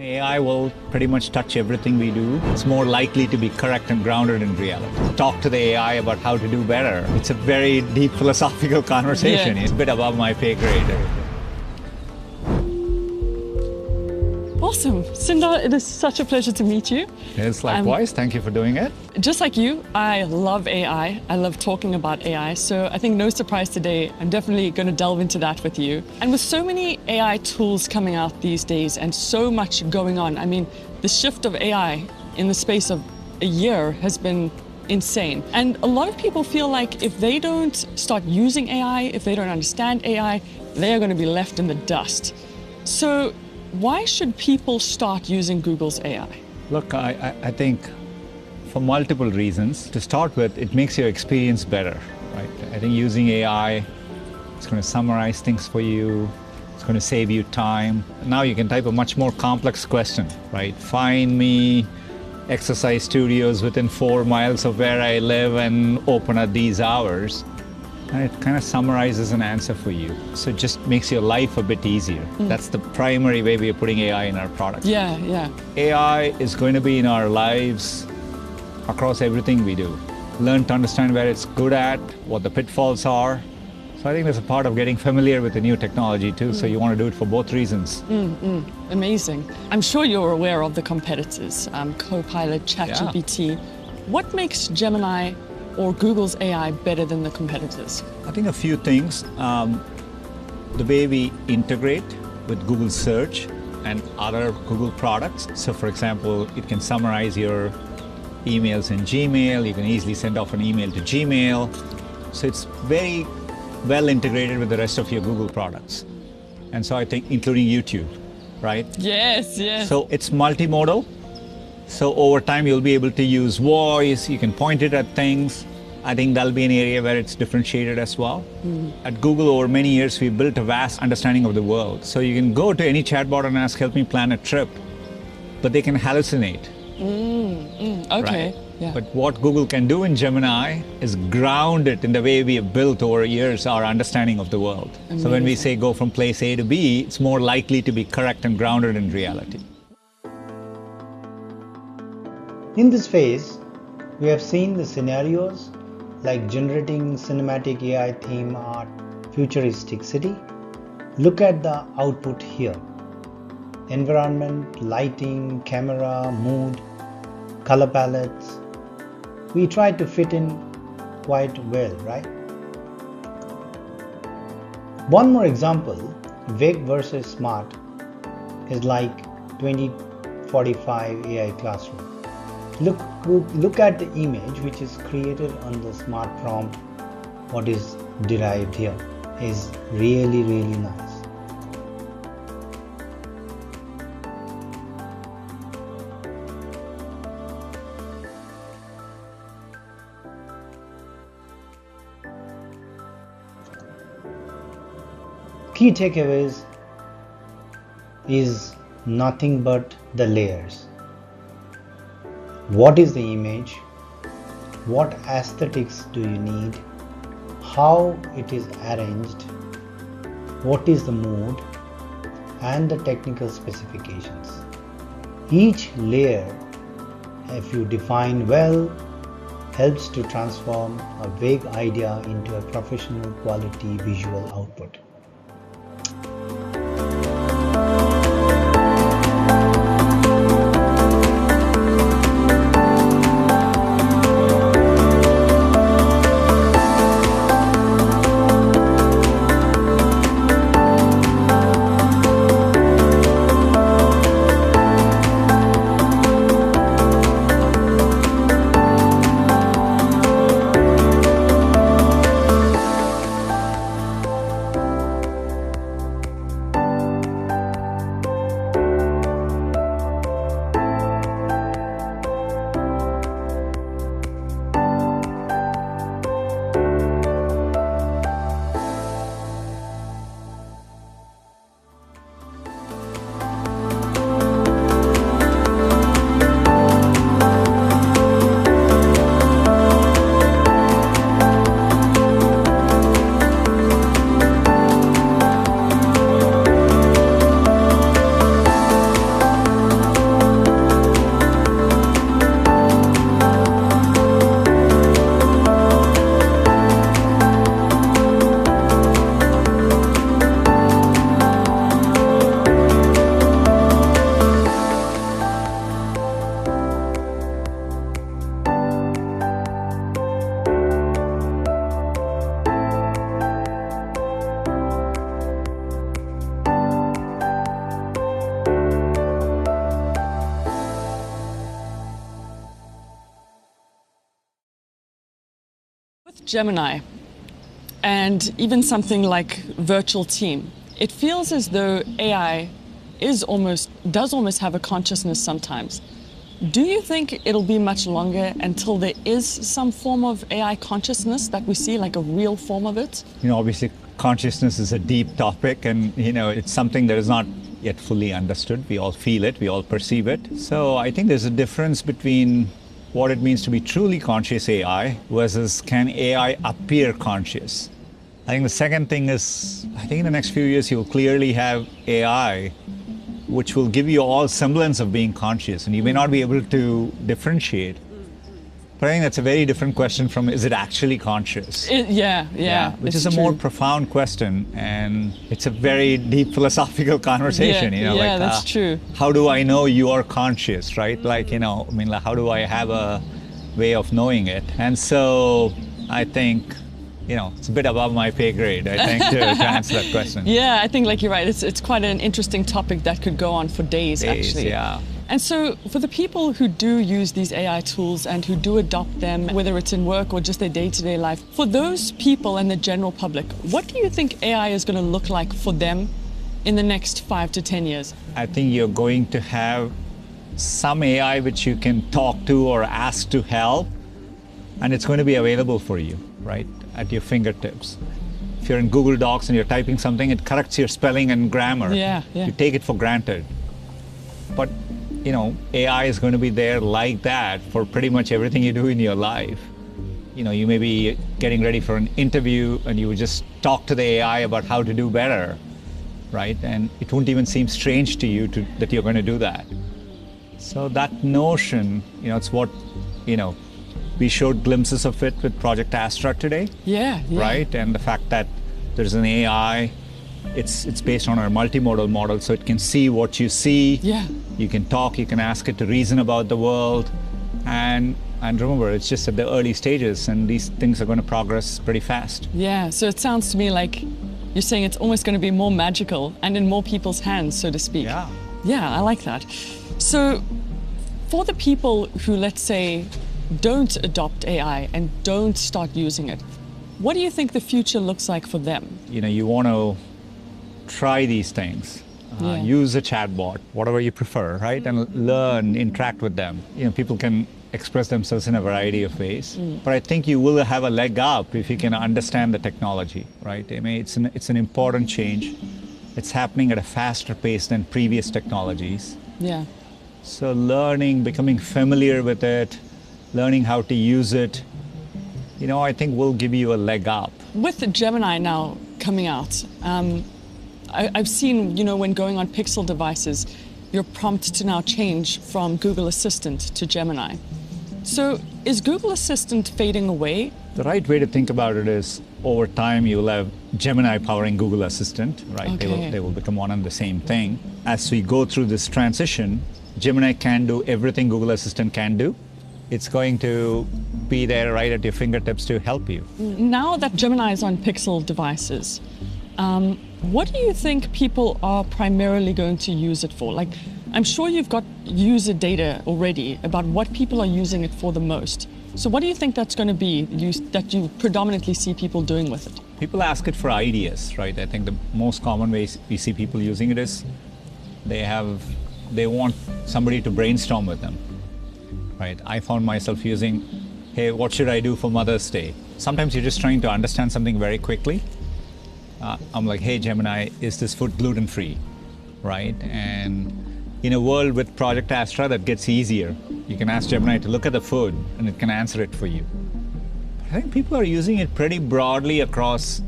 AI will pretty much touch everything we do. It's more likely to be correct and grounded in reality. Talk to the AI about how to do better. It's a very deep philosophical conversation. Yeah. It's a bit above my pay grade. Awesome. Sundar, it is such a pleasure to meet you. Yes, likewise. Thank you for doing it. Just like you, I love AI. I love talking about AI. So I think no surprise today, I'm definitely going to delve into that with you. And with so many AI tools coming out these days and so much going on, I mean, the shift of AI in the space of a year has been insane. And a lot of people feel like if they don't start using AI, if they don't understand AI, they are going to be left in the dust. So why should people start using Google's AI? Look, I think for multiple reasons. To start with, it makes your experience better, right? I think using AI, it's going to summarize things for you. It's going to save you time. Now you can type a much more complex question, right? Find me exercise studios within 4 miles of where I live and open at these hours. And it kind of summarizes an answer for you. So it just makes your life a bit easier. That's the primary way we are putting AI in our products. Yeah. AI is going to be in our lives across everything we do. Learn to understand where it's good at, what the pitfalls are. So I think there's a part of getting familiar with the new technology too. So you want to do it for both reasons. Amazing. I'm sure you're aware of the competitors, Copilot, ChatGPT. What makes Gemini or Google's AI better than the competitors? I think a few things. The way we integrate with Google Search and other Google products. So for example, it can summarize your emails in Gmail. You can easily send off an email to Gmail. So it's very well integrated with the rest of your Google products. And so I think including YouTube, right? Yes. So it's multimodal. So over time, you'll be able to use voice, you can point it at things. I think that'll be an area where it's differentiated as well. At Google, over many years, we've built a vast understanding of the world. So you can go to any chatbot and ask, help me plan a trip, but they can hallucinate. Okay. Right? Yeah. But what Google can do in Gemini is ground it in the way we have built over years our understanding of the world. So when we say go from place A to B, it's more likely to be correct and grounded in reality. In this phase, we have seen the scenarios like generating cinematic AI theme art, futuristic city. Look at the output here. Environment, lighting, camera, mood, color palettes. We tried to fit in quite well, right? One more example, vague versus smart, is like 2045 AI classroom. Look at the image which is created on the smart prompt. What is derived here is really nice. Key takeaways is nothing but the layers. What is the image? What aesthetics do you need? How it is arranged? What is the mood? And the technical specifications. Each layer, if you define well, helps to transform a vague idea into a professional quality visual output. Gemini and even something like virtual team, it feels as though AI does almost have a consciousness sometimes. Do you think it'll be much longer until there is some form of AI consciousness that we see, like a real form of it? Obviously consciousness is a deep topic, and it's something that is not yet fully understood. We all feel it, we all perceive it. So I think there's a difference between what it means to be truly conscious AI versus can AI appear conscious. I think the second thing is, I think in the next few years you'll clearly have AI which will give you all semblance of being conscious, and you may not be able to differentiate. But I think that's a very different question from, is it actually conscious? Yeah. Which is a more profound question, and it's a very deep philosophical conversation. That's true. How do I know you are conscious, right? How do I have a way of knowing it? And so I think, it's a bit above my pay grade, I think, to answer that question. Yeah, I think you're right. It's quite an interesting topic that could go on for days actually. Yeah. And so for the people who do use these AI tools and who do adopt them, whether it's in work or just their day-to-day life, for those people and the general public, what do you think AI is going to look like for them in the next 5 to 10 years? I think you're going to have some AI which you can talk to or ask to help, and it's going to be available for you, right, at your fingertips. If you're in Google Docs and you're typing something, it corrects your spelling and grammar. Yeah. You take it for granted. But AI is going to be there like that for pretty much everything you do in your life. You may be getting ready for an interview and you would just talk to the AI about how to do better, right? And it won't even seem strange to you that you're going to do that. So that notion, it's what, we showed glimpses of it with Project Astra today. Yeah. Right? And the fact that there's an AI, it's based on our multimodal model, so it can see what you see. Yeah. You can talk, you can ask it to reason about the world. And remember, it's just at the early stages, and these things are going to progress pretty fast. Yeah, so it sounds to me like you're saying it's almost going to be more magical and in more people's hands, so to speak. Yeah, I like that. So for the people who, let's say, don't adopt AI and don't start using it, what do you think the future looks like for them? You want to try these things. Use a chatbot, whatever you prefer, right? And learn, interact with them. People can express themselves in a variety of ways. But I think you will have a leg up if you can understand the technology, right? It's an important change. It's happening at a faster pace than previous technologies. Yeah. So learning, becoming familiar with it, learning how to use it, I think will give you a leg up. With the Gemini now coming out, I've seen, when going on Pixel devices, your prompt to now change from Google Assistant to Gemini. So is Google Assistant fading away? The right way to think about it is, over time you will have Gemini powering Google Assistant, right? Okay. They will become one and the same thing. As we go through this transition, Gemini can do everything Google Assistant can do. It's going to be there right at your fingertips to help you. Now that Gemini is on Pixel devices, what do you think people are primarily going to use it for? I'm sure you've got user data already about what people are using it for the most. So what do you think that's going to be that you predominantly see people doing with it? People ask it for ideas, right? I think the most common ways we see people using it is they want somebody to brainstorm with them, right? I found myself using, hey, what should I do for Mother's Day? Sometimes you're just trying to understand something very quickly. I'm like, hey, Gemini, is this food gluten-free, right? And in a world with Project Astra, that gets easier. You can ask Gemini to look at the food, and it can answer it for you. I think people are using it pretty broadly across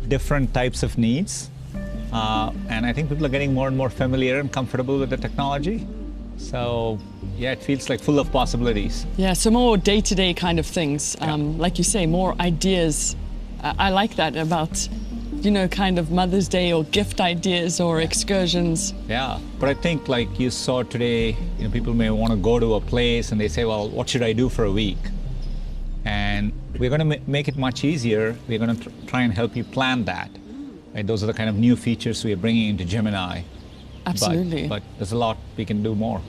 different types of needs. And I think people are getting more and more familiar and comfortable with the technology. So, yeah, it feels like full of possibilities. Yeah, so more day-to-day kind of things. Like you say, more ideas. I like that about, kind of Mother's Day or gift ideas or excursions. Yeah, but I think like you saw today, people may want to go to a place and they say, well, what should I do for a week? And we're going to make it much easier. We're going to try and help you plan that. Right? Those are the kind of new features we are bringing into Gemini. Absolutely. But there's a lot we can do more.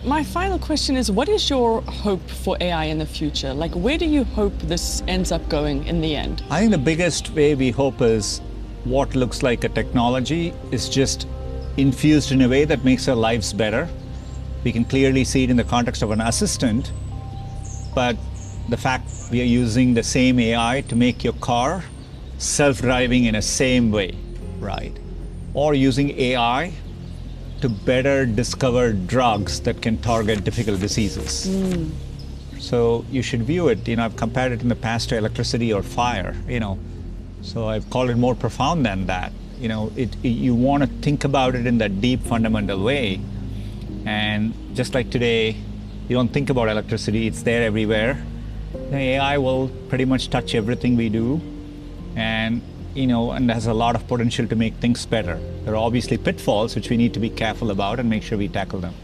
My final question is, what is your hope for AI in the future? Like, where do you hope this ends up going in the end? I think the biggest way we hope is what looks like a technology is just infused in a way that makes our lives better. We can clearly see it in the context of an assistant, but the fact we are using the same AI to make your car self-driving in a same way, right? Or using AI to better discover drugs that can target difficult diseases. So you should view it, I've compared it in the past to electricity or fire, So I've called it more profound than that. You want to think about it in that deep, fundamental way. And just like today, you don't think about electricity, it's there everywhere. The AI will pretty much touch everything we do, and has a lot of potential to make things better. There are obviously pitfalls which we need to be careful about and make sure we tackle them.